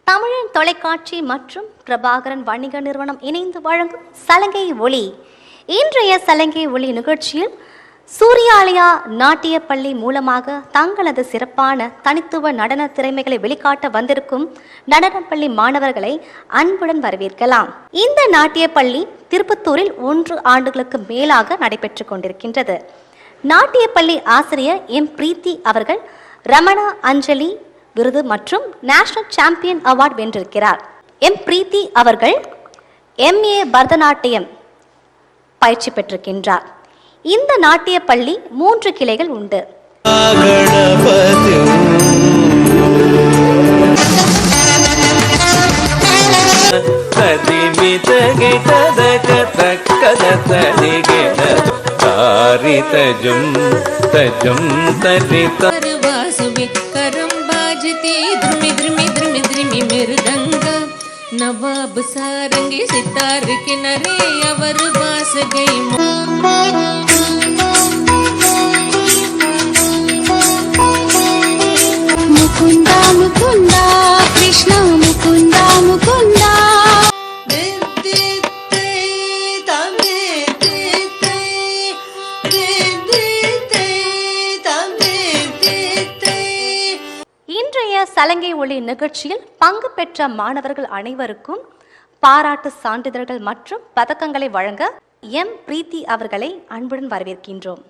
தமிழன் தொலைக்காட்சி மற்றும் பிரபாகரன் வணிக நிறுவனம் இணைந்து வழங்கும் சலங்கை ஒளி. இன்றைய சலங்கை ஒளி நிகழ்ச்சியில் சூர்யாலயா நாட்டிய பள்ளி மூலமாக தங்களது சிறப்பான தனித்துவ நடன திறமைகளை வெளிக்காட்ட வந்திருக்கும் நடனப்பள்ளி மாணவர்களை அன்புடன் வரவேற்கலாம். இந்த நாட்டிய பள்ளி திருப்பத்தூரில் 1 ஆண்டுகளுக்கு மேலாக நடைபெற்று கொண்டிருக்கின்றது. நாட்டிய பள்ளி ஆசிரியர் எம் பிரீத்தி அவர்கள் ரமணா அஞ்சலி விருது மற்றும் நேஷனல் சாம்பியன் அவார்டு வென்றிருக்கிறார். எம் பிரீத்தி அவர்கள் MA பரதநாட்டியம் பயிற்சி பெற்றிருக்கின்றார். இந்த நாட்டிய பள்ளி 3 கிளைகள் உண்டு. नवाब सारंगी सितार किनारे अवर बास गई मुकुंदा मुकुंदा कृष्णा मुकुंदा मुकुंदा இன்றைய சலங்கை ஒளி நிகழ்ச்சியில் பங்கு பெற்ற மாணவர்கள் அனைவருக்கும் பாராட்டு சான்றிதழ்கள் மற்றும் பதக்கங்களை வழங்க எம் பிரீத்தி அவர்களை அன்புடன் வரவேற்கின்றோம்.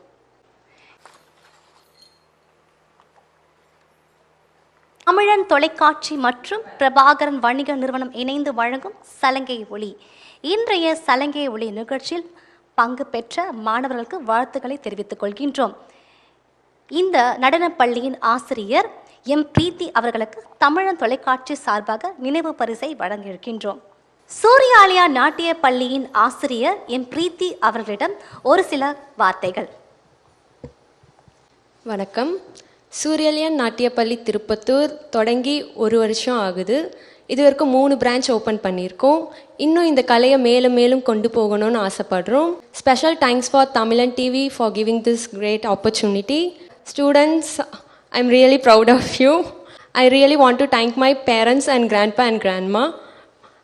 தமிழன் தொலைக்காட்சி மற்றும் பிரபாகரன் வணிக நிறுவனம் இணைந்து வழங்கும் சலங்கை ஒளி. இன்றைய சலங்கை ஒளி நிகழ்ச்சியில் பங்கு பெற்ற மாணவர்களுக்கு வாழ்த்துக்களை தெரிவித்துக் கொள்கின்றோம். இந்த நடனப்பள்ளியின் ஆசிரியர் எம் பிரீத்தி அவர்களுக்கு தமிழன் தொலைக்காட்சி சார்பாக நினைவு பரிசை வழங்கியிருக்கின்றோம். சூர்யாலயா நாட்டிய பள்ளியின் ஆசிரியர் எம் பிரீத்தி அவர்களிடம் ஒரு சில வார்த்தைகள். வணக்கம். சூர்யாலயா நாட்டிய பள்ளி திருப்பத்தூர் தொடங்கி 1 வருஷம் ஆகுது. இது வரைக்கும் 3 பிரான்ச் ஓப்பன் பண்ணியிருக்கோம். இன்னும் இந்த கலையை மேலும் மேலும் கொண்டு போகணும்னு ஆசைப்படுறோம். Special thanks for Tamilan TV for giving this great opportunity. Students, I'm really proud of you. I really want to thank my parents and grandpa and grandma.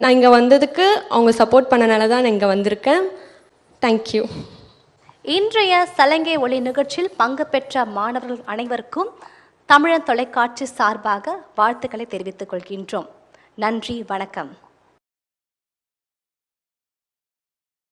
நான் இங்கே வந்ததுக்கு அவங்க சப்போர்ட் பண்ணனால தான் நான் இங்கே வந்திருக்கேன். தேங்க்யூ. இன்றைய சலங்கை ஒளி நிகழ்ச்சியில் பங்கு பெற்ற மாணவர்கள் அனைவருக்கும் தமிழன் தொலைக்காட்சி சார்பாக வாழ்த்துக்களை தெரிவித்துக் கொள்கின்றோம். நன்றி, வணக்கம்.